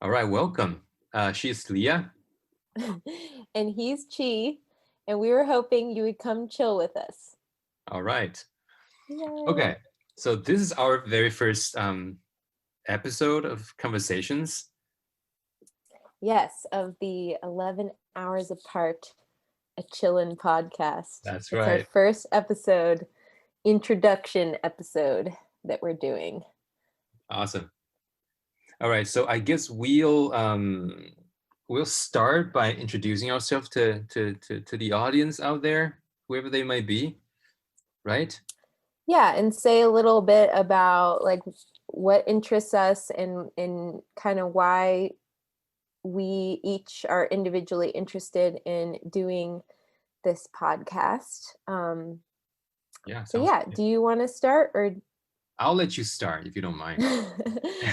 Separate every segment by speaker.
Speaker 1: All right, welcome. She's Leah.
Speaker 2: And he's Chi, and we were hoping you would come chill with us.
Speaker 1: All right.
Speaker 2: Yay.
Speaker 1: Okay, so this is our very first episode of Conversations.
Speaker 2: Yes, of the 11 hours apart, a ChiLLynn podcast.
Speaker 1: That's
Speaker 2: It's our
Speaker 1: right.
Speaker 2: first episode, introduction episode that we're doing.
Speaker 1: Awesome. All right, so I guess we'll start by introducing ourselves to the audience out there, whoever they might be, right?
Speaker 2: Yeah, and say a little bit about like what interests us and kind of why we each are individually interested in doing this podcast.
Speaker 1: Yeah,
Speaker 2: So
Speaker 1: sounds
Speaker 2: yeah,
Speaker 1: good.
Speaker 2: do you want to start or
Speaker 1: I'll let you start if you don't mind. Is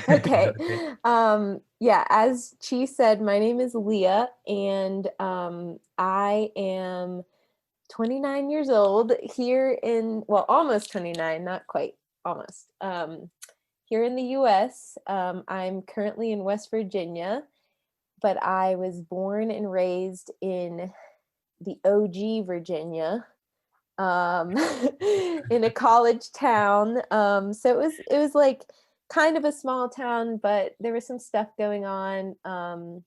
Speaker 2: okay.
Speaker 1: that okay?
Speaker 2: Yeah, as Chi said, my name is Leah, and I am 29 years old here in, well, almost 29, not quite, almost. Here in the US. I'm currently in West Virginia, but I was born and raised in the OG Virginia, um, in a college town. So it was like kind of a small town, but there was some stuff going on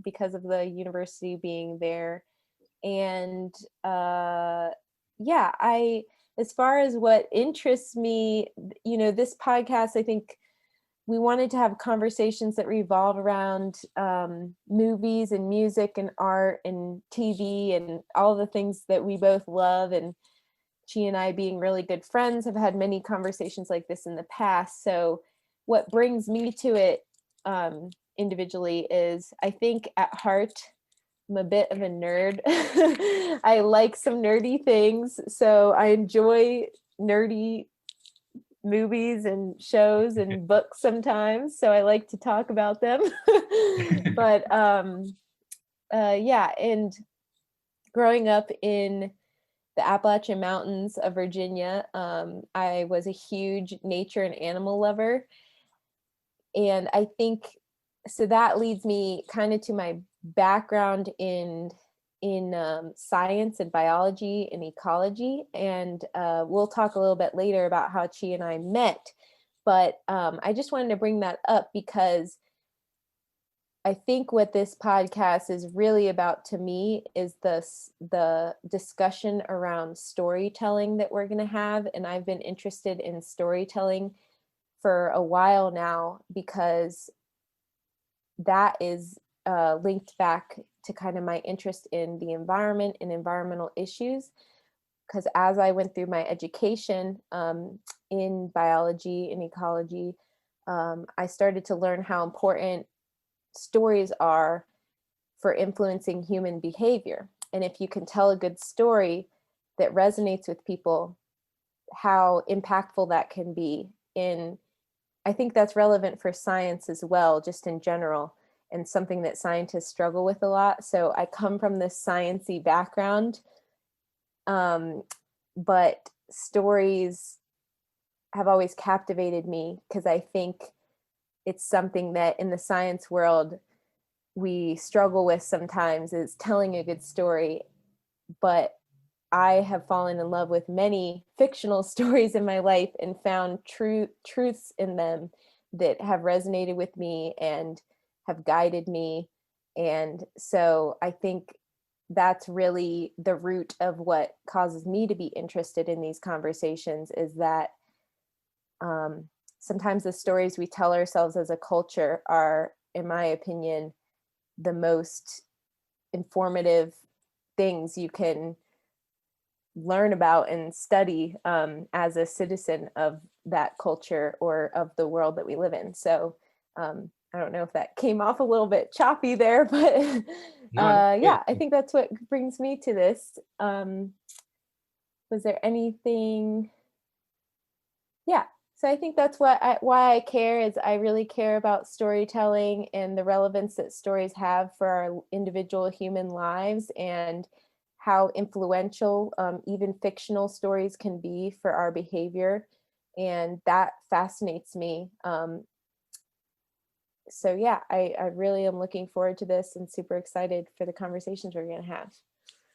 Speaker 2: because of the university being there. And yeah, I as far as what interests me, this podcast, I think we wanted to have conversations that revolve around movies and music and art and TV and all the things that we both love. And she and I, being really good friends, have had many conversations like this in the past. So, what brings me to it individually is I think at heart, I'm a bit of a nerd. I like some nerdy things. So, I enjoy nerdy movies and shows and books sometimes, so I like to talk about them. But yeah, and growing up in the Appalachian Mountains of Virginia, I was a huge nature and animal lover, and I think so that leads me kind of to my background in science and biology and ecology. And we'll talk a little bit later about how Chi and I met. But I just wanted to bring that up because I think what this podcast is really about to me is the discussion around storytelling that we're going to have. And I've been interested in storytelling for a while now because that is linked back to kind of my interest in the environment and environmental issues. Because as I went through my education in biology and ecology, I started to learn how important stories are for influencing human behavior. And if you can tell a good story that resonates with people, how impactful that can be in, I think that's relevant for science as well, just in general, and something that scientists struggle with a lot. So I come from this sciencey background, but stories have always captivated me because I think it's something that in the science world we struggle with sometimes, is telling a good story. But I have fallen in love with many fictional stories in my life and found truths in them that have resonated with me and have guided me. And so I think that's really the root of what causes me to be interested in these conversations, is that sometimes the stories we tell ourselves as a culture are, in my opinion, the most informative things you can learn about and study as a citizen of that culture or of the world that we live in. So I don't know if that came off a little bit choppy there, but
Speaker 1: No, that's good.
Speaker 2: yeah, I think that's what brings me to this. Was there anything? Yeah. So I think that's why I care, is I really care about storytelling and the relevance that stories have for our individual human lives, and how influential even fictional stories can be for our behavior. And that fascinates me. So yeah, I really am looking forward to this and super excited for the conversations we're going to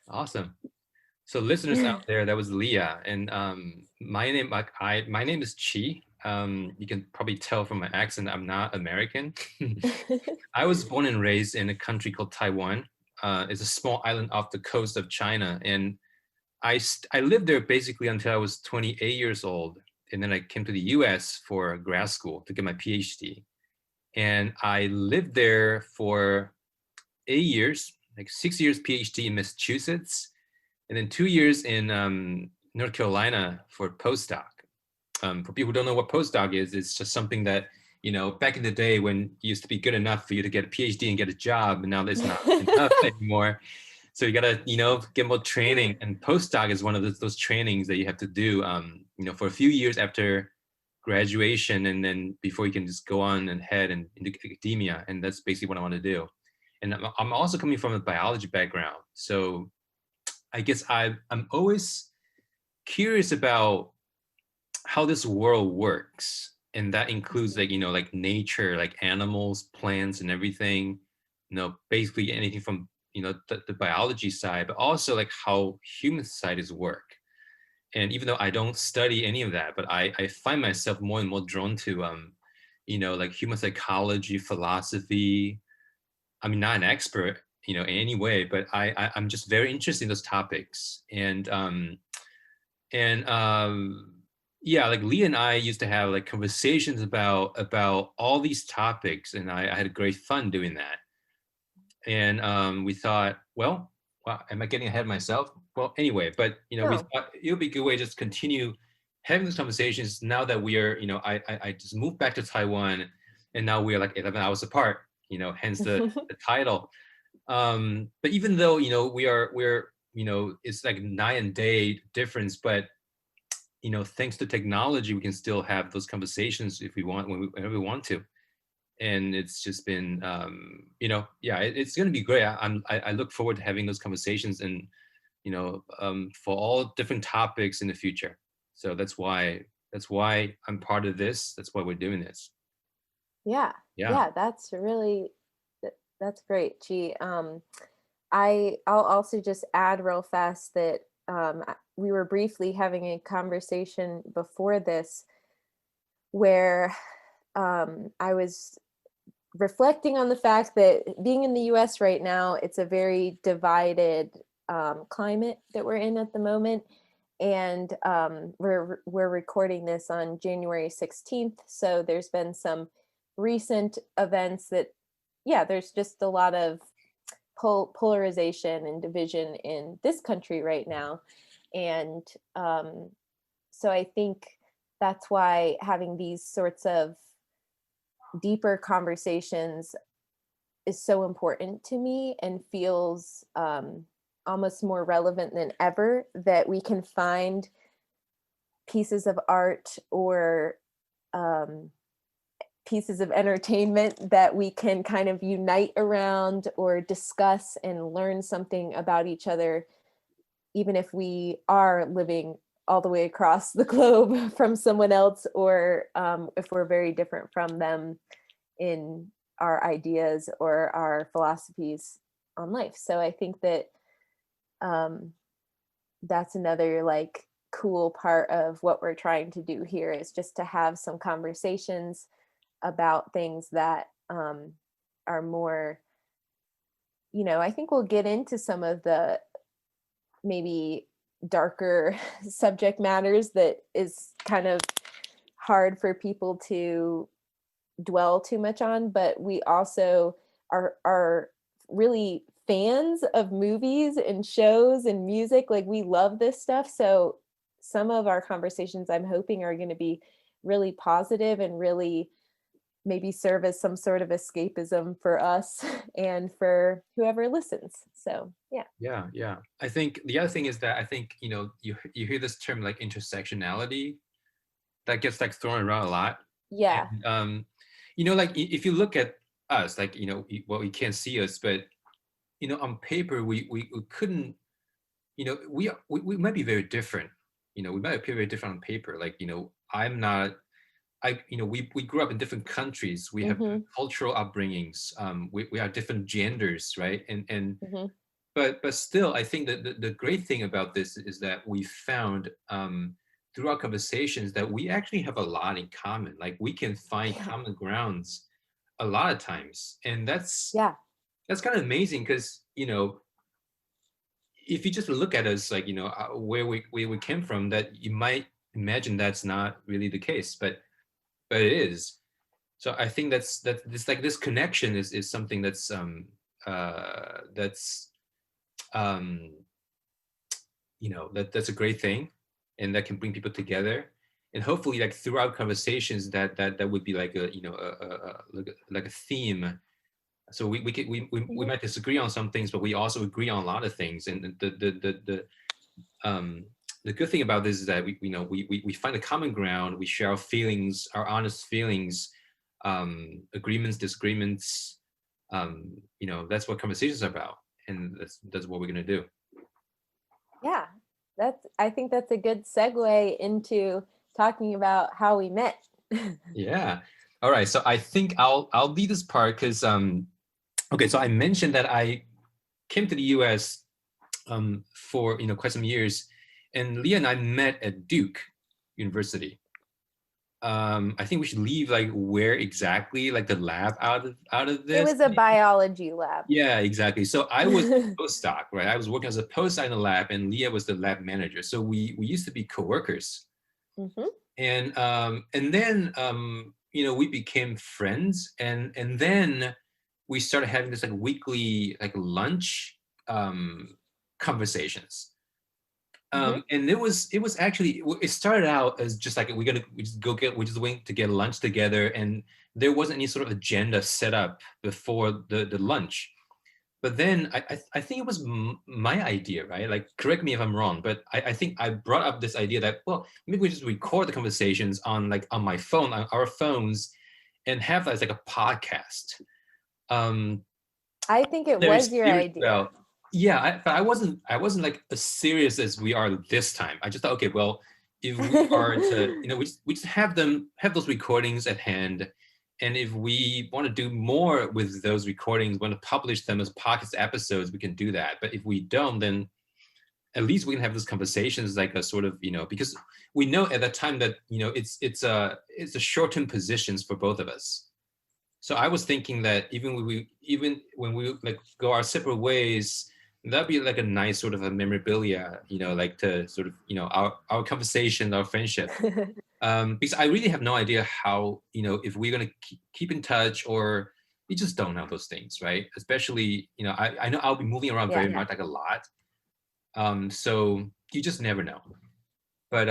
Speaker 1: Awesome. So listeners out there, that was Leah, and my name is Chi. You can probably tell from my accent, I'm not American.
Speaker 2: have.
Speaker 1: I was born and raised in a country called Taiwan. It's a small island off the coast of China, and I lived there basically until I was 28 years old, and then I came to the U.S. for grad school to get my PhD, and I lived there for 8 years, like 6 years PhD in Massachusetts, and then 2 years in North Carolina for postdoc. For people who don't know what postdoc is, it's just something that, back in the day when it used to be good enough for you to get a PhD and get a job, and now it's not enough anymore. So you gotta, get more training. And postdoc is one of those trainings that you have to do, for a few years after graduation, and then before you can just go on and head and into academia. And that's basically what I want to do. And I'm also coming from a biology background, so I guess I'm always curious about how this world works, and that includes like nature, like animals, plants, and everything. Basically anything from the biology side, but also like how human societies work. And even though I don't study any of that, but I find myself more and more drawn to like human psychology, philosophy. I mean, not an expert, in any way, but I'm just very interested in those topics. And yeah, like Lee and I used to have like conversations about all these topics, and I had great fun doing that. And we thought, well, am I getting ahead of myself? Well, anyway, but we
Speaker 2: No.
Speaker 1: thought it would be a good way to just continue having these conversations now that we are, I just moved back to Taiwan, and now we are like 11 hours apart, hence the title. But even though we're it's like night and day difference, but thanks to technology, we can still have those conversations if we want, whenever we want to. And it's just been yeah, it's going to be great. I look forward to having those conversations, and for all different topics in the future. So that's why I'm part of this. That's why we're doing this.
Speaker 2: Yeah,
Speaker 1: Yeah.
Speaker 2: yeah, that's really that's great. Gee, I'll also just add real fast that we were briefly having a conversation before this where I was reflecting on the fact that being in the US right now, it's a very divided climate that we're in at the moment. And we're recording this on January 16th. So there's been some recent events that, yeah, there's just a lot of polarization and division in this country right now. And so I think that's why having these sorts of deeper conversations is so important to me and feels almost more relevant than ever, that we can find pieces of art or um, pieces of entertainment that we can kind of unite around or discuss and learn something about each other, even if we are living all the way across the globe from someone else, or if we're very different from them in our ideas or our philosophies on life. So I think that um, that's another like cool part of what we're trying to do here, is just to have some conversations about things that are more, I think we'll get into some of the maybe darker subject matters that is kind of hard for people to dwell too much on, but we also are really fans of movies and shows and music. Like, we love this stuff. So some of our conversations, I'm hoping, are going to be really positive and really maybe serve as some sort of escapism for us and for whoever listens. So yeah.
Speaker 1: Yeah. I think the other thing is that I think you hear this term like intersectionality that gets like thrown around a lot.
Speaker 2: Yeah.
Speaker 1: And like if you look at us, like well, you can't see us, but on paper we couldn't, we might be very different. We might appear very different on paper. Like I'm not we grew up in different countries. We have
Speaker 2: Mm-hmm.
Speaker 1: cultural upbringings. We have different genders, right? And
Speaker 2: Mm-hmm.
Speaker 1: but still, I think that the great thing about this is that we found through our conversations that we actually have a lot in common. Like we can find
Speaker 2: Yeah.
Speaker 1: common grounds a lot of times, and
Speaker 2: Yeah.
Speaker 1: that's kind of amazing because if you just look at us like where we came from, that you might imagine that's not really the case, but it is. So I think that this connection is something that's um that's a great thing, and that can bring people together, and hopefully like throughout conversations that would be like like a theme. So we
Speaker 2: Mm-hmm.
Speaker 1: might disagree on some things, but we also agree on a lot of things. And um the good thing about this is that we find a common ground. We share our feelings, our honest feelings, agreements, disagreements. That's what conversations are about, and that's what we're gonna do.
Speaker 2: Yeah. I think that's a good segue into talking about how we met.
Speaker 1: Yeah. All right. So I think I'll lead this part because okay. So I mentioned that I came to the U.S. For quite some years, and Leah and I met at Duke University. I think we should leave like where exactly like the lab out of
Speaker 2: It
Speaker 1: this.
Speaker 2: was a biology lab.
Speaker 1: Yeah, exactly. So I was a postdoc, right? I was working as a postdoc in the lab, and Leah was the lab manager. So we used to be coworkers,
Speaker 2: Mm-hmm.
Speaker 1: and then we became friends, and then we started having this like weekly like lunch conversations.
Speaker 2: Mm-hmm.
Speaker 1: And it was actually, it started out as just like we just went to get lunch together, and there wasn't any sort of agenda set up before the lunch. But then I think it was my idea, right? Like, correct me if I'm wrong, but I think I brought up this idea that, well, maybe we just record the conversations on my phone, on our phones, and have that as like a podcast. Um,
Speaker 2: I think it
Speaker 1: very
Speaker 2: was your
Speaker 1: serious
Speaker 2: idea.
Speaker 1: about. Yeah, but I wasn't like as serious as we are this time. I just thought, okay, well, if we are to, we just have those recordings at hand, and if we want to do more with those recordings, want to publish them as podcast episodes, we can do that. But if we don't, then at least we can have those conversations like a sort of, because we know at that time that it's a short-term positions for both of us. So I was thinking that even when we like go our separate ways, that'd be like a nice sort of a memorabilia, like to sort of, our conversation, our friendship. Because I really have no idea how, if we're gonna keep in touch, or we just don't know those things, right? Especially, I know I'll be moving around
Speaker 2: Yeah.
Speaker 1: very much, like a lot. So you just never know. But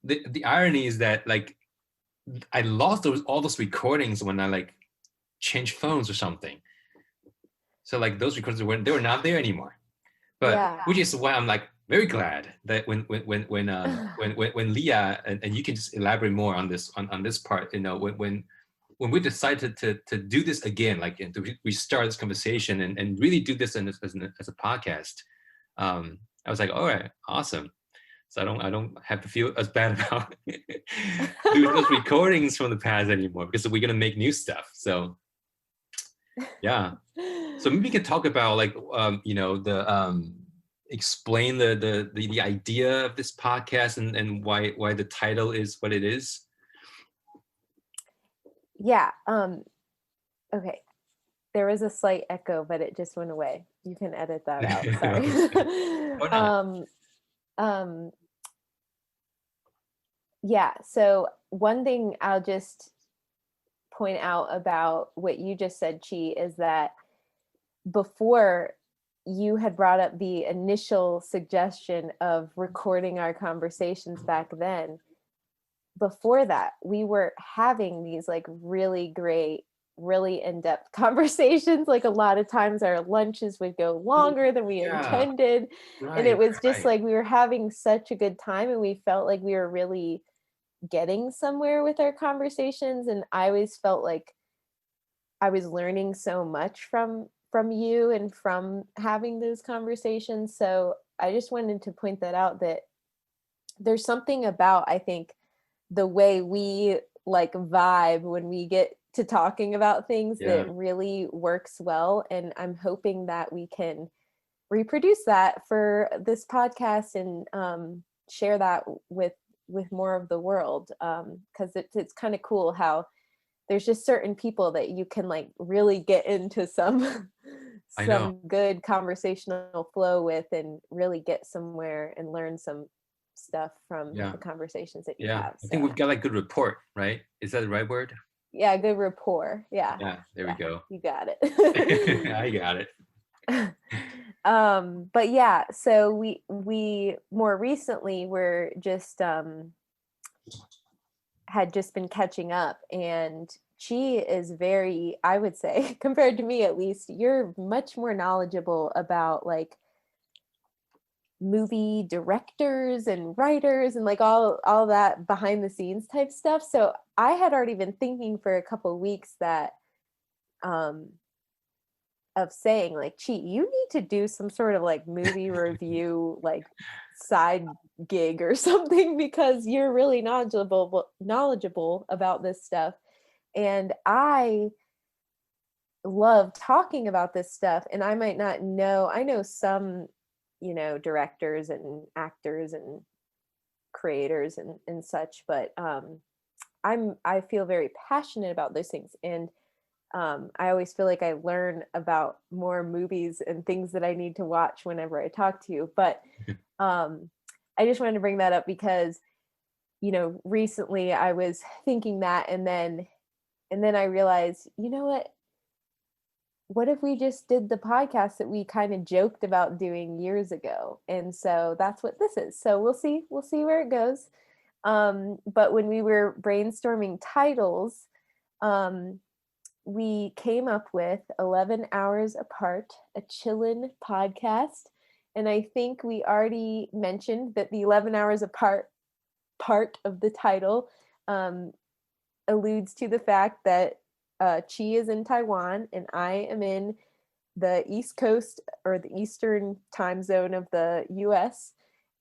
Speaker 1: the irony is that like I lost all those recordings when I like changed phones or something. So like those recordings they were not there anymore. But
Speaker 2: Yeah.
Speaker 1: which is why I'm like very glad that when Leah, and you can just elaborate more on this on this part, when we decided to do this again, like, and to restart this conversation, and really do this as a podcast. I was like, all right, awesome. So I don't have to feel as bad about doing those recordings from the past anymore, because we're gonna make new stuff. So yeah. So maybe we can talk about like the explain the idea of this podcast, and why the title is what it is.
Speaker 2: Yeah. Okay. There was a slight echo, but it just went away. You can edit that out. Sorry.
Speaker 1: Oh no.
Speaker 2: Um, yeah. So one thing I'll just point out about what you just said, Chi, is that before you had brought up the initial suggestion of recording our conversations back then, before that, we were having these like really great, really in-depth conversations. Like a lot of times our lunches would go
Speaker 1: Oh,
Speaker 2: longer than we
Speaker 1: yeah.
Speaker 2: intended. And
Speaker 1: Right.
Speaker 2: it was just
Speaker 1: Right.
Speaker 2: like we were having such a good time, and we felt like we were really getting somewhere with our conversations. And I always felt like I was learning so much from you and from having those conversations. So I just wanted to point that out, that there's something about, I think, the way we like vibe when we get to talking about things
Speaker 1: Yeah.
Speaker 2: that really works well. And I'm hoping that we can reproduce that for this podcast and share that with more of the world. Because it's kind of cool how there's just certain people that you can like really get into some
Speaker 1: I know.
Speaker 2: some good conversational flow with and really get somewhere and learn some stuff from
Speaker 1: Yeah.
Speaker 2: the conversations that you
Speaker 1: Yeah.
Speaker 2: have.
Speaker 1: I think
Speaker 2: So
Speaker 1: we've got like good rapport, right? Is that the right word?
Speaker 2: yeah, good rapport. Yeah.
Speaker 1: Yeah, there we
Speaker 2: Yeah,
Speaker 1: go.
Speaker 2: you got it.
Speaker 1: I got it.
Speaker 2: But yeah, so we more recently were just had just been catching up, and she is very, I would say, compared to me at least, you're much more knowledgeable about like movie directors and writers and like all that behind the scenes type stuff. So I had already been thinking for a couple of weeks that um of saying like, you need to do some sort of like movie review like side gig or something, because you're really knowledgeable about this stuff. And I love talking about this stuff, and I might not know, I know some, directors and actors and creators and such, but I feel very passionate about those things. And I always feel like I learn about more movies and things that I need to watch whenever I talk to you. But I just wanted to bring that up because, recently I was thinking that, and then I realized, you know what if we just did the podcast that we kind of joked about doing years ago? And so that's what this is. So we'll see where it goes. But when we were brainstorming titles, um, we came up with 11 Hours Apart, a ChiLLynn podcast. And I think we already mentioned that the 11 Hours Apart part of the title alludes to the fact that Chi is in Taiwan and I am in the East Coast or the Eastern time zone of the US.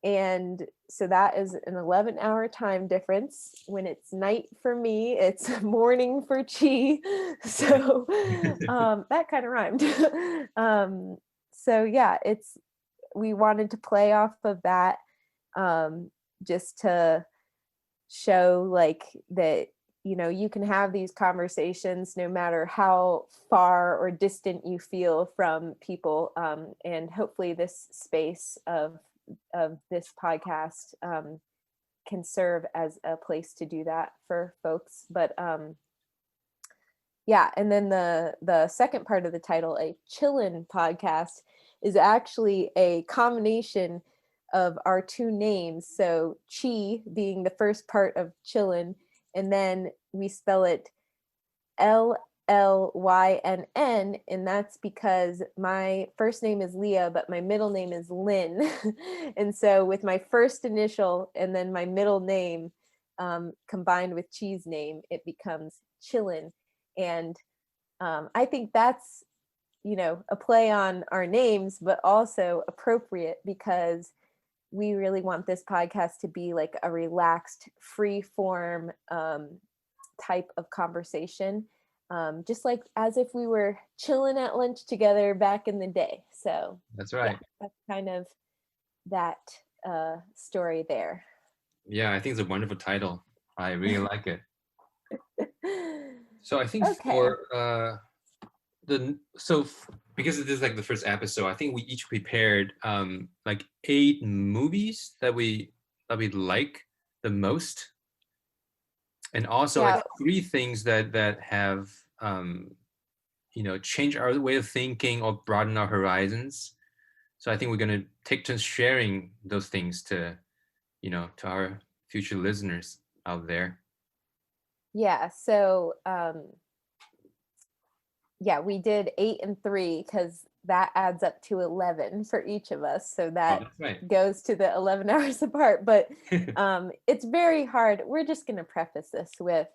Speaker 2: And so that is an 11-hour time difference. When it's night for me, it's morning for Chi. So that kind of rhymed. So yeah, we wanted to play off of that, just to show like that, you can have these conversations no matter how far or distant you feel from people, and hopefully this space of this podcast can serve as a place to do that for folks. But yeah, and then the second part of the title, a ChiLLynn podcast, is actually a combination of our two names. So Chi being the first part of ChiLLynn, and then we spell it LLYNN, and that's because my first name is Leah, but my middle name is Lynn. And so with my first initial and then my middle name combined with Chi's name, it becomes ChiLLynn. And I think that's, a play on our names, but also appropriate because we really want this podcast to be like a relaxed, free form type of conversation, just like as if we were chilling at lunch together back in the day. So
Speaker 1: That's
Speaker 2: yeah,
Speaker 1: right.
Speaker 2: that's kind of that story there.
Speaker 1: Yeah, I think it's a wonderful title. I really like it. So I think
Speaker 2: Okay.
Speaker 1: for because it is like the first episode, I think we each prepared like 8 movies that we like the most, and also like
Speaker 2: Yeah.
Speaker 1: 3 things that have changed our way of thinking or broaden our horizons. So I think we're gonna take turns sharing those things to our future listeners out there.
Speaker 2: Yeah. So yeah, we did 8 and 3 because that adds up to 11 for each of us. So
Speaker 1: Oh,
Speaker 2: that
Speaker 1: that's right.
Speaker 2: goes to the 11 hours apart. But it's very hard. We're just going to preface this with,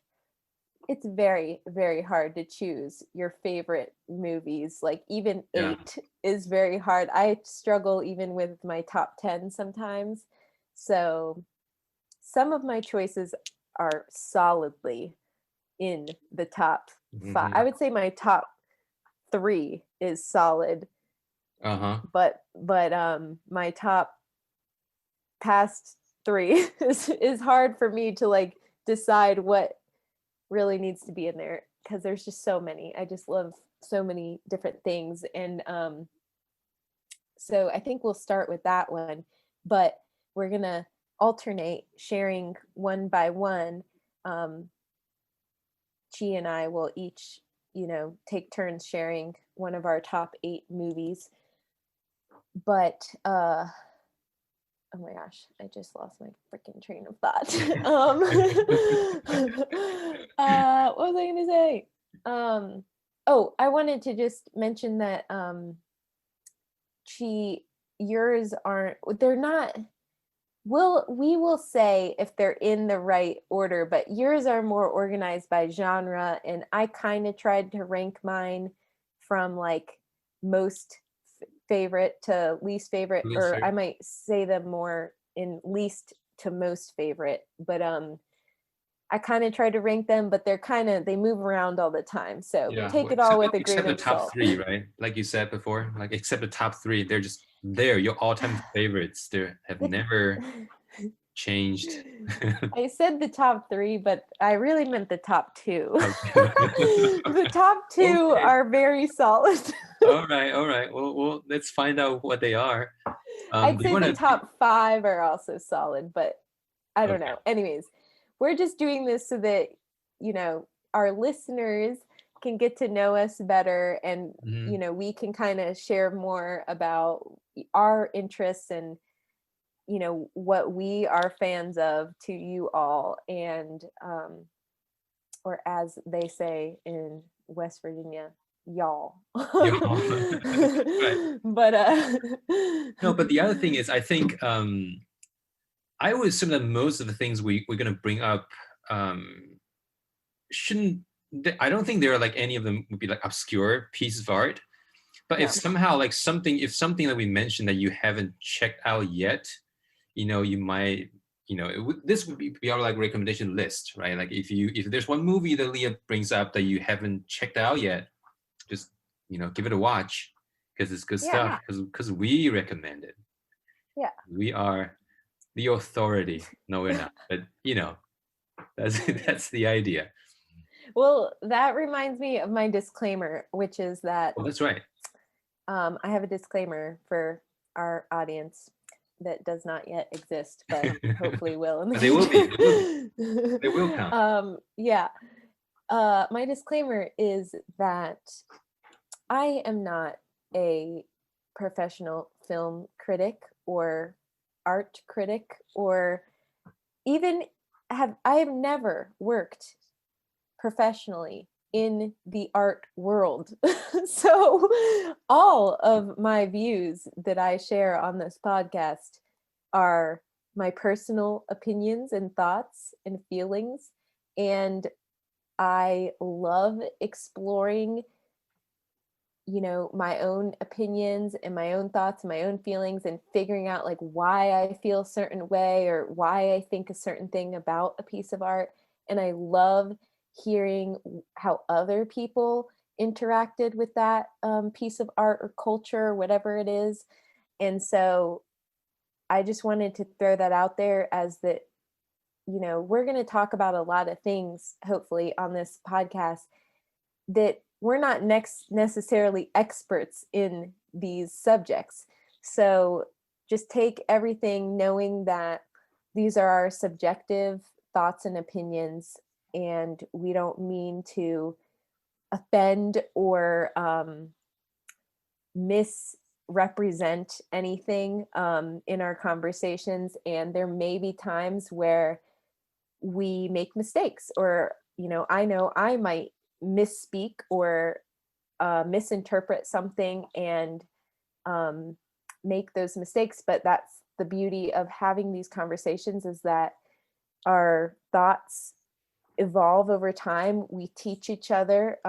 Speaker 2: it's very, very hard to choose your favorite movies. Like even
Speaker 1: Yeah.
Speaker 2: 8 is very hard. I struggle even with my top 10 sometimes. So some of my choices are solidly in the top five. I
Speaker 1: Mm-hmm.
Speaker 2: would say my top 3 is solid,
Speaker 1: Uh-huh.
Speaker 2: but my top past 3 is hard for me to like decide what really needs to be in there because there's just so many. I just love so many different things, and so I think we'll start with that one, but we're gonna alternate sharing one by one. Um, Chi and I will each, take turns sharing one of our top 8 movies. But oh my gosh, I just lost my freaking train of thought. What was I gonna say? Oh, I wanted to just mention that Chi, yours aren't. They're not. We will say if they're in the right order, but yours are more organized by genre, and I kind of tried to rank mine from like most favorite to least favorite,
Speaker 1: Least
Speaker 2: or I
Speaker 1: favorite.
Speaker 2: might say them more in least to most favorite. But I kind of try to rank them, but they move around all the time. So
Speaker 1: Yeah,
Speaker 2: take
Speaker 1: well,
Speaker 2: it all with a
Speaker 1: except
Speaker 2: grain
Speaker 1: the
Speaker 2: of
Speaker 1: top
Speaker 2: salt.
Speaker 1: three, right? Like you said before, like except the top three, they're just there. Your all-time favorites. They have never changed.
Speaker 2: I said the top 3, but I really meant the top 2.
Speaker 1: Okay.
Speaker 2: The top 2
Speaker 1: Okay.
Speaker 2: are very solid.
Speaker 1: All right. All right. Well, let's find out what they are.
Speaker 2: I'd
Speaker 1: Do you
Speaker 2: say
Speaker 1: want
Speaker 2: the
Speaker 1: to?
Speaker 2: top 5 are also solid, but I don't
Speaker 1: Okay.
Speaker 2: know. Anyways, we're just doing this so that, our listeners can get to know us better, and,
Speaker 1: Mhm.
Speaker 2: we can kind of share more about our interests and, what we are fans of to you all. And, or as they say in West Virginia, y'all.
Speaker 1: Yeah. Right.
Speaker 2: But
Speaker 1: No, but the other thing is, I think I would assume that most of the things we're gonna bring up um, shouldn't. I don't think there are like any of them would be like obscure pieces of art. But if
Speaker 2: no.
Speaker 1: somehow like if something that we mentioned that you haven't checked out yet, you might, this would be our like recommendation list, right? Like if there's one movie that Leah brings up that you haven't checked out yet, just give it a watch because it's good
Speaker 2: Yeah.
Speaker 1: stuff. Because we recommend it.
Speaker 2: Yeah.
Speaker 1: We are the authority. No, we're not. But that's that's the idea.
Speaker 2: Well, that reminds me of my disclaimer, which is that
Speaker 1: Well, that's right.
Speaker 2: I have a disclaimer for our audience that does not yet exist, but hopefully will in the
Speaker 1: They will be. They will be.
Speaker 2: future.
Speaker 1: They will come.
Speaker 2: Yeah. My disclaimer is that I am not a professional film critic or art critic, or even I have never worked professionally in the art world. So all of my views that I share on this podcast are my personal opinions and thoughts and feelings. And I love exploring, my own opinions and my own thoughts and my own feelings, and figuring out like why I feel a certain way or why I think a certain thing about a piece of art. And I love hearing how other people interacted with that piece of art or culture or whatever it is. And so I just wanted to throw that out there as that, we're going to talk about a lot of things, hopefully, on this podcast that we're not necessarily experts in these subjects. So just take everything knowing that these are our subjective thoughts and opinions, and we don't mean to offend or misrepresent anything in our conversations. And there may be times where we make mistakes, or I know I might misspeak or misinterpret something and make those mistakes. But that's the beauty of having these conversations, is that our thoughts evolve over time. We teach each other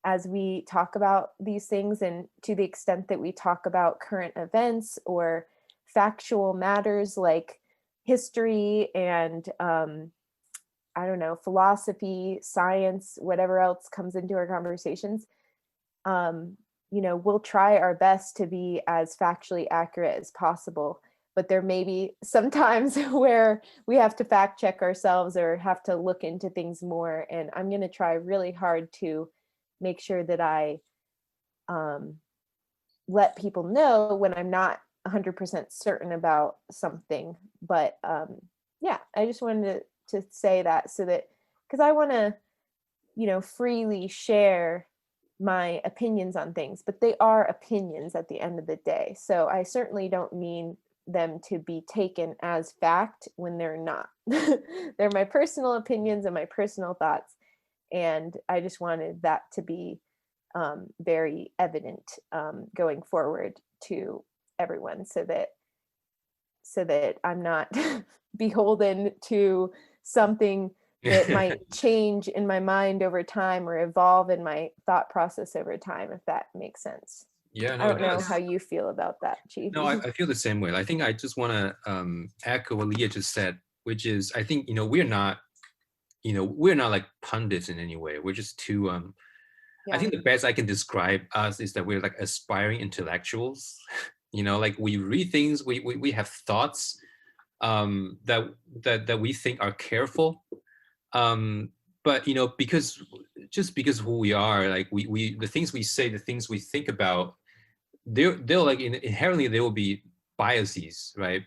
Speaker 2: as we talk about these things, and to the extent that we talk about current events or factual matters like history and I don't know, philosophy, science, whatever else comes into our conversations, we'll try our best to be as factually accurate as possible. But there may be some times where we have to fact check ourselves or have to look into things more. And I'm going to try really hard to make sure that I let people know when I'm not 100% certain about something. But I just wanted to say that, so that, because I want to, freely share my opinions on things, but they are opinions at the end of the day. So I certainly don't mean them to be taken as fact when they're not. They're my personal opinions and my personal thoughts. And I just wanted that to be very evident going forward to everyone, so that I'm not beholden to something that might change in my mind over time or evolve in my thought process over time, if that makes sense.
Speaker 1: Yeah, no,
Speaker 2: I
Speaker 1: it
Speaker 2: don't know
Speaker 1: does.
Speaker 2: how you feel about that, Chief.
Speaker 1: No, I feel the same way. I think I just want to echo what Leah just said, which is, I think, we're not like pundits in any way. We're just too, I think the best I can describe us is that we're like aspiring intellectuals. Like we read things, we have thoughts that we think are careful. But because who we are, like we the things we say, the things we think about, they'll like inherently there will be biases, right?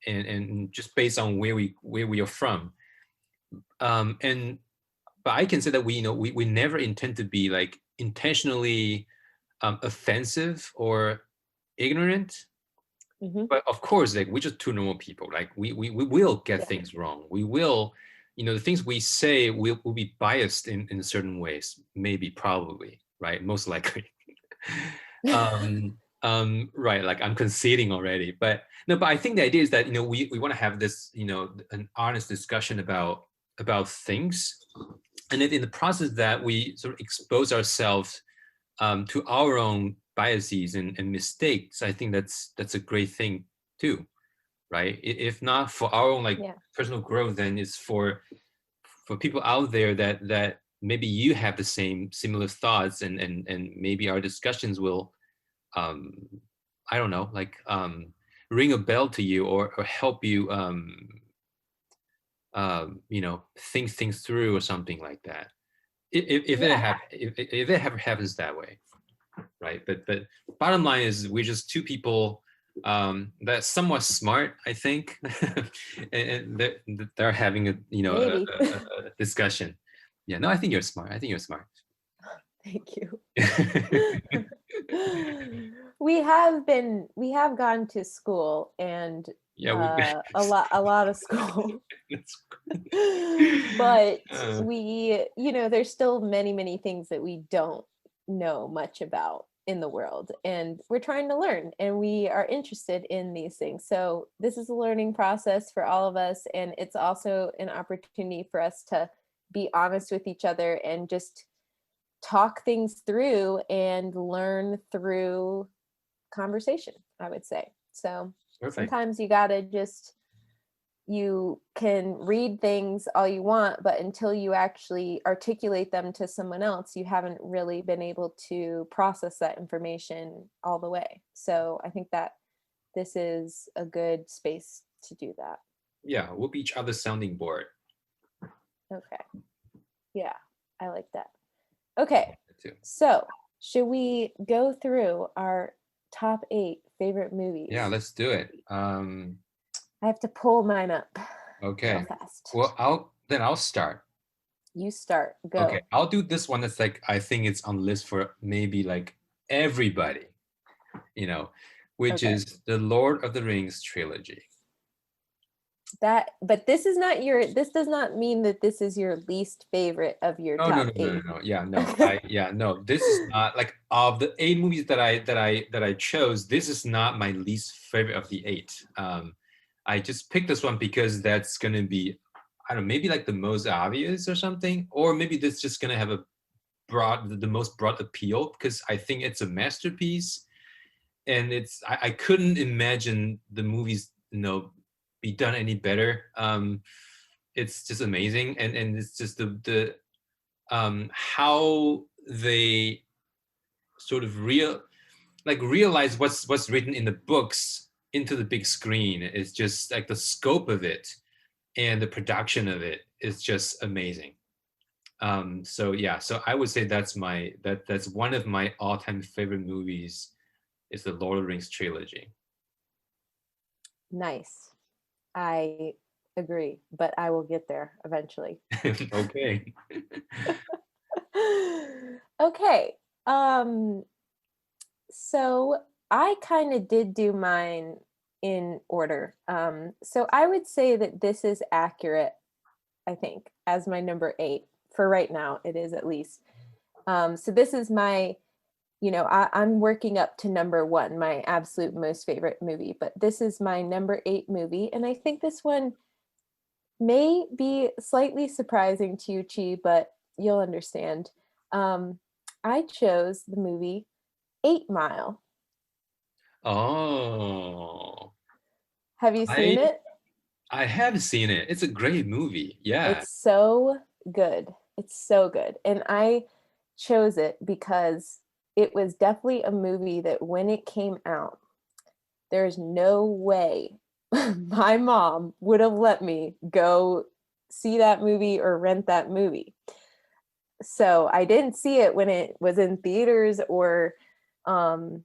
Speaker 1: And just based on where we are from. And but I can say that we never intend to be like intentionally offensive or ignorant.
Speaker 2: Mm-hmm.
Speaker 1: But of course, like we're just two normal people. Like we will get things wrong. We will, the things we say will be biased in certain ways, maybe, probably, right? Most likely. Right. Like I'm conceding already, but no, but I think the idea is that, we want to have this, an honest discussion about things. And then in the process that we sort of expose ourselves to our own biases and mistakes, I think that's a great thing too, right? If not for our own like personal growth, then it's for people out there that maybe you have the same similar thoughts, and maybe our discussions will I don't know, like ring a bell to you, or help you think things through or something like that. If it ever happens that way, right? But bottom line is we're just two people that's somewhat smart, I think, and they're having a discussion. Yeah, no, I think you're smart. I think you're smart.
Speaker 2: Thank you. We have gone to school, and a lot of school. But there's still many things that we don't know much about in the world, and we're trying to learn, and we are interested in these things. So this is a learning process for all of us, and it's also an opportunity for us to be honest with each other and just talk things through and learn through conversation, I would say. So sometimes you can read things all you want, but until you actually articulate them to someone else, you haven't really been able to process that information all the way. So I think that this is a good space to do that.
Speaker 1: Yeah, we'll be each other's sounding board.
Speaker 2: Okay. Yeah, I like that. Okay, so should we go through our top 8 favorite movies?
Speaker 1: Yeah, let's do it.
Speaker 2: I have to pull mine up.
Speaker 1: Okay.
Speaker 2: Real fast.
Speaker 1: Well, I'll start.
Speaker 2: You start. Go.
Speaker 1: Okay, I'll do this one that's like, I think it's on the list for maybe like everybody, which is the Lord of the Rings trilogy.
Speaker 2: But this does not mean that this is your least favorite of your top 8.
Speaker 1: No. Yeah, no. This is not like, of the 8 movies that I chose, this is not my least favorite of the 8. I just picked this one because that's gonna be, I don't know, maybe like the most obvious or something, or maybe this just gonna have the most broad appeal, because I think it's a masterpiece, and I couldn't imagine the movies be done any better. it's just amazing, and it's just the how they sort of realize what's written in the books into the big screen. It's just like the scope of it and the production of it is just amazing. So yeah, so I would say that's one of my all-time favorite movies is the Lord of the Rings trilogy.
Speaker 2: Nice. I agree, but I will get there eventually.
Speaker 1: Okay.
Speaker 2: Okay. Um, so I kind of did do mine in order. So I would say that this is accurate, I think, as my number 8 for right now. It is at least. So this is my, I'm working up to number 1, my absolute most favorite movie, but this is my number 8 movie. And I think this one may be slightly surprising to you, Chi, but you'll understand. I chose the movie 8 Mile.
Speaker 1: Oh,
Speaker 2: Have you
Speaker 1: I
Speaker 2: seen it?
Speaker 1: I have seen it. It's a great movie. Yeah.
Speaker 2: It's so good. It's so good. And I chose it because it was definitely a movie that when it came out, there's no way my mom would have let me go see that movie or rent that movie. So I didn't see it when it was in theaters or um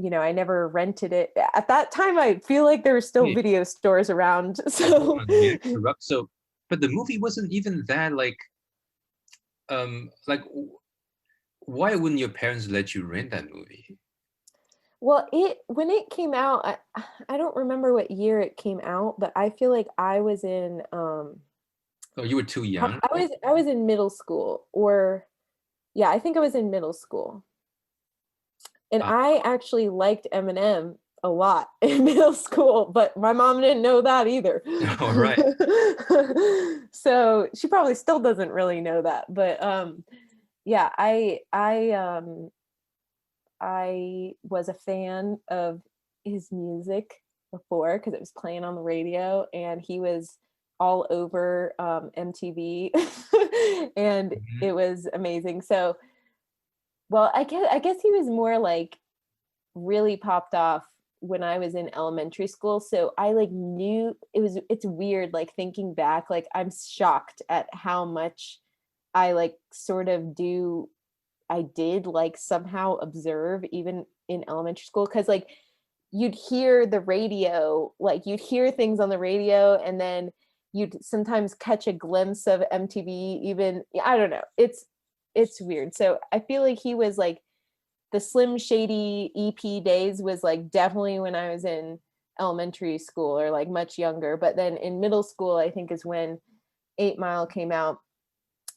Speaker 2: I never rented it. At that time I feel like there were still
Speaker 1: Wait,
Speaker 2: video stores around.
Speaker 1: hold
Speaker 2: So
Speaker 1: on, may I interrupt? So, but the movie wasn't even that like why wouldn't your parents let you rent that movie?
Speaker 2: well, it when it came out, I don't remember what year it came out, but I feel like I was in
Speaker 1: Oh, you were too young?
Speaker 2: I was in middle school, or yeah, I think I was in middle school. And
Speaker 1: Uh,
Speaker 2: I actually liked Eminem a lot in middle school, but my mom didn't know that either.
Speaker 1: all right.
Speaker 2: So she probably still doesn't really know that. But yeah, I was a fan of his music before because it was playing on the radio, and he was all over MTV, and
Speaker 1: Mhm.
Speaker 2: it was amazing. So, well, I guess he was more like really popped off when I was in elementary school. So I like knew it's weird like thinking back, like I'm shocked at how much I like sort of do I did like somehow observe even in elementary school, cuz like you'd hear the radio, like you'd hear things on the radio, and then you'd sometimes catch a glimpse of MTV even. I don't know. It's weird. So I feel like he was like the Slim Shady EP days was like definitely when I was in elementary school or like much younger. But then in middle school, I think is when 8 Mile came out,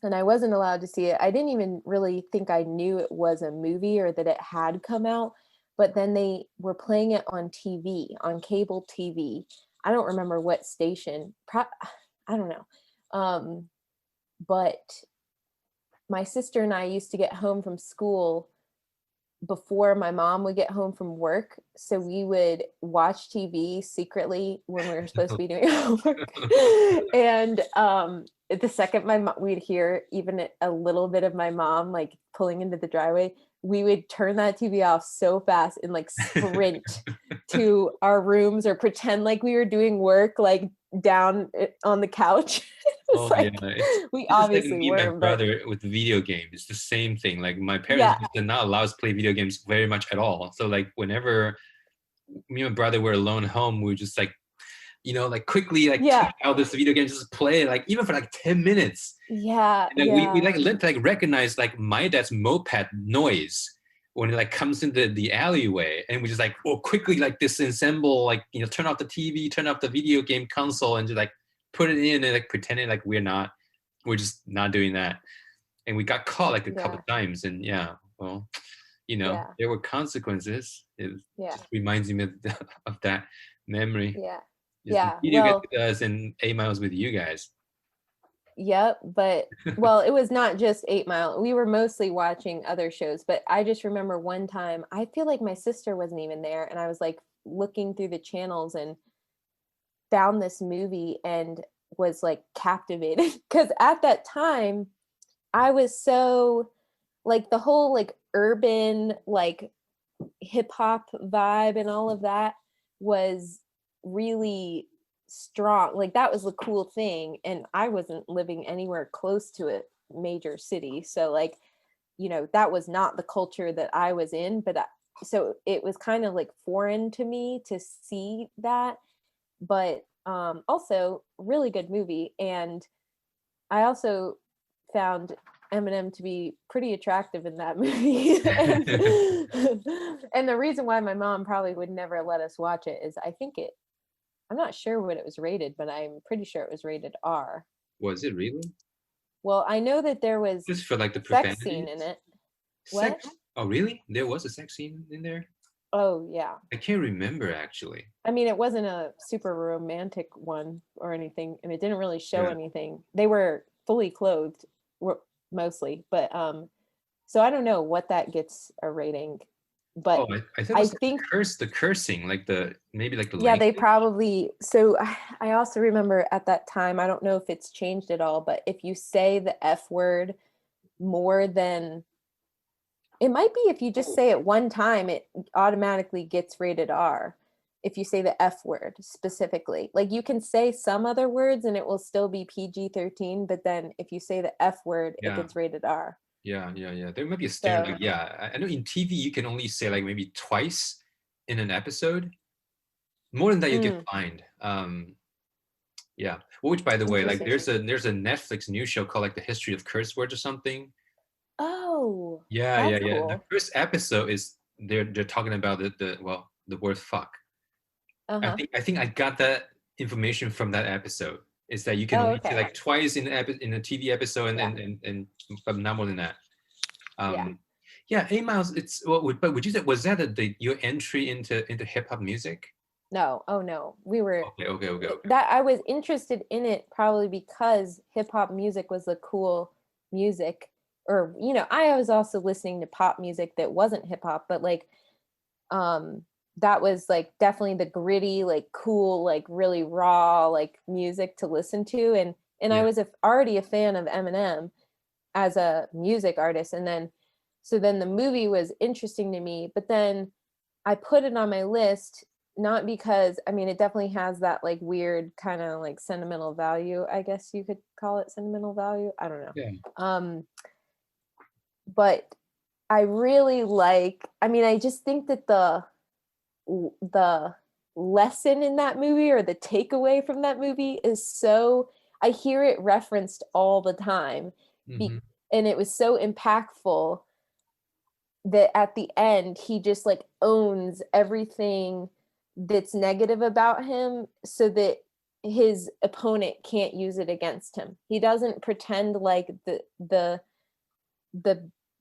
Speaker 2: and I wasn't allowed to see it. I didn't even really think I knew it was a movie or that it had come out. But then they were playing it on TV, on cable TV. I don't remember what station. I don't know. But my sister and I used to get home from school before my mom would get home from work. So we would watch TV secretly when we were supposed to be doing homework. And the second we'd hear even a little bit of my mom like pulling into the driveway, we would turn that TV off so fast and like sprint to our rooms or pretend like we were doing work like down on the couch. It was
Speaker 1: Oh yeah,
Speaker 2: like we
Speaker 1: it's just like
Speaker 2: obviously
Speaker 1: me and my
Speaker 2: weren't, but
Speaker 1: brother with video games. It's the same thing. Like my parents
Speaker 2: yeah,
Speaker 1: used to not allow us to play video games very much at all. So like whenever me and my brother were alone at home, we would just like, like quickly like
Speaker 2: yeah,
Speaker 1: take out this video game, just play like even for like 10 minutes.
Speaker 2: yeah,
Speaker 1: And then we
Speaker 2: yeah.
Speaker 1: like learned to like recognize like my dad's moped noise when it like comes into the alleyway, and we just like quickly like disassemble, like turn off the TV, turn off the video game console, and just like put it in and like pretending like we're just not doing that. And we got caught like a couple
Speaker 2: Yeah,
Speaker 1: of times, and yeah, well,
Speaker 2: yeah,
Speaker 1: there were consequences. It
Speaker 2: yeah,
Speaker 1: just reminds me of that memory.
Speaker 2: yeah,
Speaker 1: Just the
Speaker 2: yeah.
Speaker 1: video games
Speaker 2: Well,
Speaker 1: with us and 8 Miles with you guys.
Speaker 2: yep. But well, it was not just 8 Mile. We were mostly watching other shows. But I just remember one time, I feel like my sister wasn't even there, and I was like looking through the channels and found this movie, and was like captivated because at that time I was so like the whole like urban like hip hop vibe and all of that was really strong. Like that was the cool thing. And I wasn't living anywhere close to a major city. So like, you know, that was not the culture that I was in, but so it was kind of like foreign to me to see that, but also really good movie. And I also found Eminem to be pretty attractive in that movie. And the reason why my mom probably would never let us watch it is I'm not sure what it was rated, but I'm pretty sure it was rated R.
Speaker 1: Was it really?
Speaker 2: Well, I know that there was
Speaker 1: Just for like the
Speaker 2: sex scene in
Speaker 1: profanities?
Speaker 2: it. What?
Speaker 1: Sex? Oh, really? There was a sex scene in there?
Speaker 2: Oh, yeah.
Speaker 1: I can't remember actually.
Speaker 2: I mean, it wasn't a super romantic one or anything, and it didn't really show
Speaker 1: Yeah.
Speaker 2: anything. They were fully clothed mostly, but so I don't know what that gets a rating,
Speaker 1: Oh,
Speaker 2: but
Speaker 1: I thought it
Speaker 2: I
Speaker 1: was like
Speaker 2: think
Speaker 1: the cursing, like maybe like the
Speaker 2: yeah, they
Speaker 1: language.
Speaker 2: probably so I also remember at that time, I don't know if it's changed at all, but if you say the F word more than it might be if you just say it one time, it automatically gets rated R. If you say the F word specifically, like you can say some other words and it will still be PG-13, but then if you say the F word, it
Speaker 1: Yeah.
Speaker 2: gets rated R.
Speaker 1: Yeah. There might be a standard.
Speaker 2: So,
Speaker 1: Like, yeah, I know in TV you can only say like maybe twice in an episode. More than that, you get
Speaker 2: mm,
Speaker 1: fined. Yeah. Which, by the way, like
Speaker 2: interesting.
Speaker 1: there's a Netflix news show called like the History of Curse Words or something.
Speaker 2: Oh,
Speaker 1: Yeah.
Speaker 2: that's
Speaker 1: The
Speaker 2: cool.
Speaker 1: first episode is they're talking about the word fuck.
Speaker 2: Uh-huh.
Speaker 1: I think I got that information from that episode. Is that you can
Speaker 2: Oh,
Speaker 1: only say
Speaker 2: okay.
Speaker 1: like twice in a TV episode
Speaker 2: Yeah.
Speaker 1: and but not more than that.
Speaker 2: Yeah.
Speaker 1: Um, yeah, 8 Miles. It's but would you say was that your entry into hip hop music?
Speaker 2: No. Oh no. We were
Speaker 1: Okay.
Speaker 2: that I was interested in it probably because hip hop music was the cool music or you know, I was also listening to pop music that wasn't hip hop, but like um that was like definitely the gritty, like cool, like really raw like music to listen to and I
Speaker 1: Yeah.
Speaker 2: was already a fan of Eminem as a music artist and then so then the movie was interesting to me, but then I put it on my list not because I mean it definitely has that like weird kind of like sentimental value, I guess you could call it sentimental value. I don't know.
Speaker 1: Yeah.
Speaker 2: But I really like I mean I just think that the lesson in that movie or the takeaway from that movie is so I hear it referenced all the time
Speaker 1: Hmm.
Speaker 2: and it was so impactful that at the end he just like owns everything that's negative about him so that his opponent can't use it against him. He doesn't pretend like the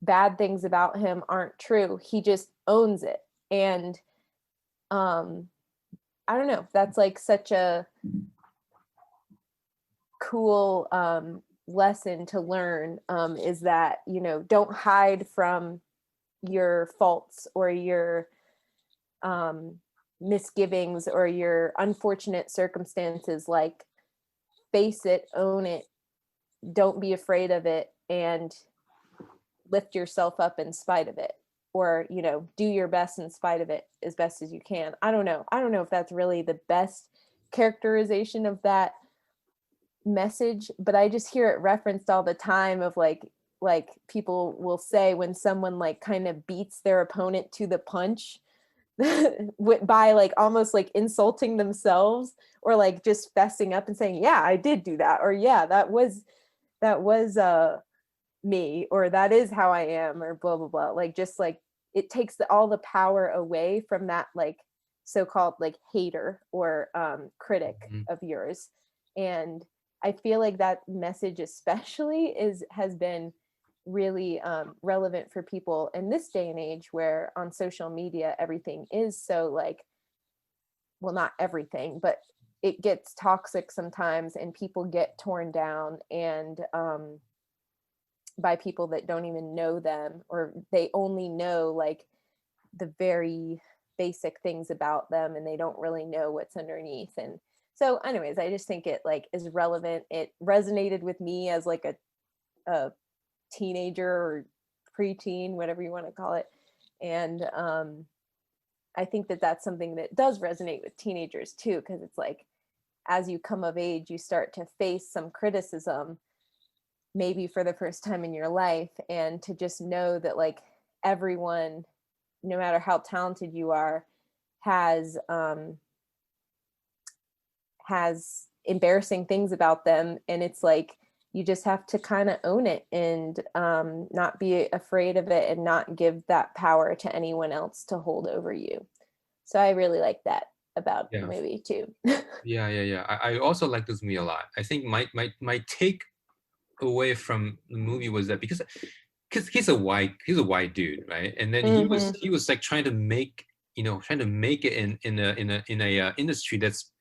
Speaker 2: bad things about him aren't true. He just owns it. And um I don't know, that's like such a cool lesson to learn is that, you know, don't hide from your faults or your um, misgivings or your unfortunate circumstances. Like, face it, own it, don't be afraid of it, and lift yourself up in spite of it. Or, you know, do your best in spite of it as best as you can. I don't know. I don't know if that's really the best characterization of that message, but I just hear it referenced all the time of like people will say when someone like kind of beats their opponent to the punch by like almost like insulting themselves or like just fessing up and saying, yeah, I did do that, or yeah, that was me, or that is how I am, or blah blah blah. Like just like it takes all the power away from that like so-called like hater or critic
Speaker 1: Hmm.
Speaker 2: of yours. And I feel like that message especially has been really relevant for people in this day and age where on social media everything is so like, well, not everything, but it gets toxic sometimes and people get torn down and by people that don't even know them, or they only know like the very basic things about them and they don't really know what's underneath. And So anyways, I just think it like is relevant. It resonated with me as like a teenager or preteen, whatever you want to call it. And I think that that's something that does resonate with teenagers too, because it's like as you come of age, you start to face some criticism, maybe for the first time in your life, and to just know that like everyone, no matter how talented you are, has has embarrassing things about them, and it's like you just have to kind of own it and not be afraid of it and not give that power to anyone else to hold over you. So I really like that about the
Speaker 1: Yeah.
Speaker 2: movie too.
Speaker 1: Yeah. I also like this movie a lot. I think my take away from the movie was that because he's a white dude, right? And then
Speaker 2: Hmm.
Speaker 1: he was like trying to make, trying to make it in a industry that's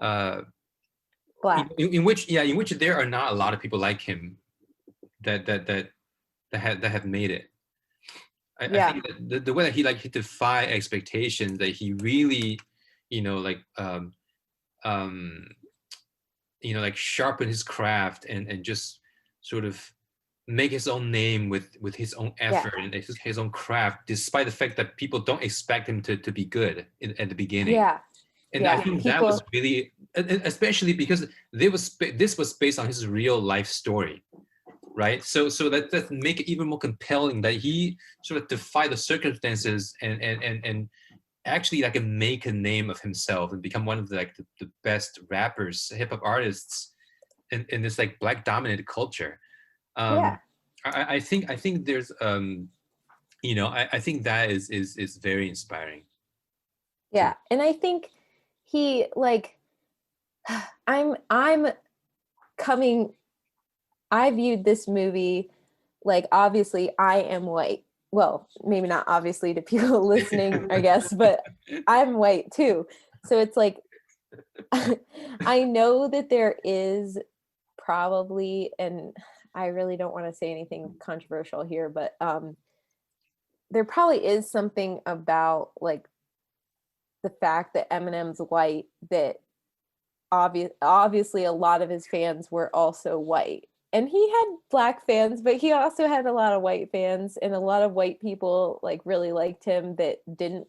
Speaker 1: uh
Speaker 2: Black.
Speaker 1: in which, in which there are not a lot of people like him that have made it. I
Speaker 2: Yeah.
Speaker 1: think that the way that he defy expectations, that he really, you know, like um like sharpen his craft and just sort of make his own name with his own
Speaker 2: Yeah.
Speaker 1: effort and his own craft, despite the fact that people don't expect him to be good at the beginning.
Speaker 2: Yeah.
Speaker 1: And I
Speaker 2: Yeah.
Speaker 1: think that was
Speaker 2: People.
Speaker 1: really, especially because this was based on his real life story, right? So that make it even more compelling that he sort of defied the circumstances and actually like make a name of himself and become one of the best rappers, hip hop artists in this like black dominated culture.
Speaker 2: Yeah.
Speaker 1: um I think there's I think that is very inspiring to me.
Speaker 2: Yeah. And I think he like I'm coming I viewed this movie like obviously I am white. Well, maybe not obviously to people listening, I guess, but I'm white too. So it's like I know that there is probably, and I really don't want to say anything controversial here, but there probably is something about like the fact that Eminem's white that obviously a lot of his fans were also white. And he had black fans, but he also had a lot of white fans, and a lot of white people like really liked him that didn't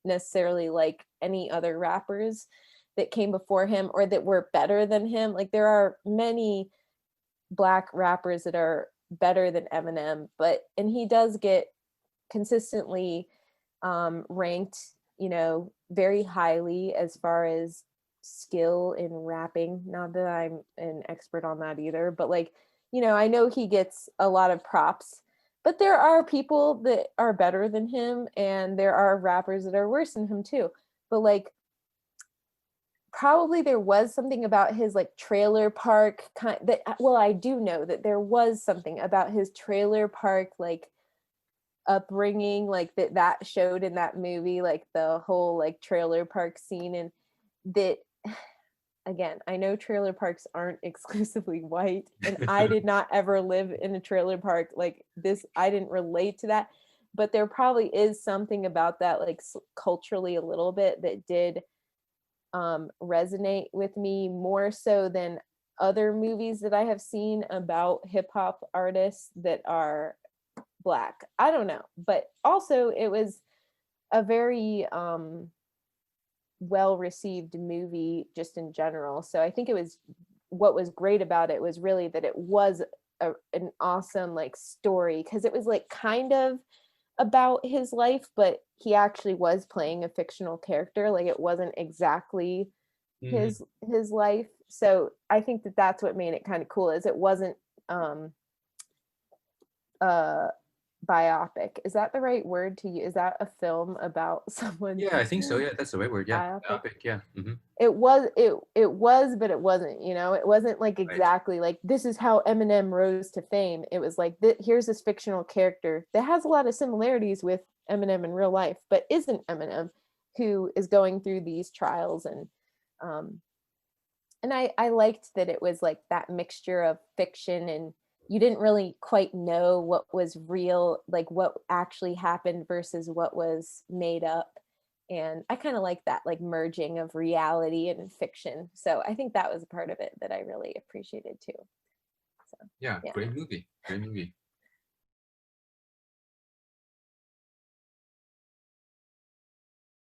Speaker 2: necessarily like any other rappers that came before him or that were better than him. Like there are many black rappers that are better than Eminem, but and he does get consistently ranked, very highly as far as skill in rapping. Not that I'm an expert on that either, but like, I know he gets a lot of props, but there are people that are better than him and there are rappers that are worse than him too. But like probably there was something about his like trailer park kind that well, I do know that there was something about his trailer park like upbringing like that showed in that movie, like the whole like trailer park scene, and that again, I know trailer parks aren't exclusively white, and I did not ever live in a trailer park like this. I didn't relate to that, but there probably is something about that like culturally a little bit that did resonate with me more so than other movies that I have seen about hip hop artists that are black. I don't know, but also it was a very well received movie just in general. So I think it was what was great about it was really that it was an awesome like story because it was like kind of about his life, but he actually was playing a fictional character. Like it wasn't exactly
Speaker 1: Mhm.
Speaker 2: his life. So I think that that's what made it kind of cool is it wasn't um uh biopic. Is that the right word to use? Is that a film about someone's
Speaker 1: Yeah, I think so. Yeah, that's the right word. Yeah,
Speaker 2: biopic?
Speaker 1: biopic. Yeah.
Speaker 2: It was, but it wasn't, it wasn't like
Speaker 1: Right.
Speaker 2: exactly like this is how Eminem rose to fame. It was like here's this fictional character that has a lot of similarities with Eminem in real life, but isn't Eminem, who is going through these trials um and I liked that it was like that mixture of fiction and you didn't really quite know what was real, like what actually happened versus what was made up. And I kind of like that, like merging of reality and fiction. So I think that was a part of it that I really appreciated too. So
Speaker 1: Yeah,
Speaker 2: yeah.
Speaker 1: great movie. Great movie.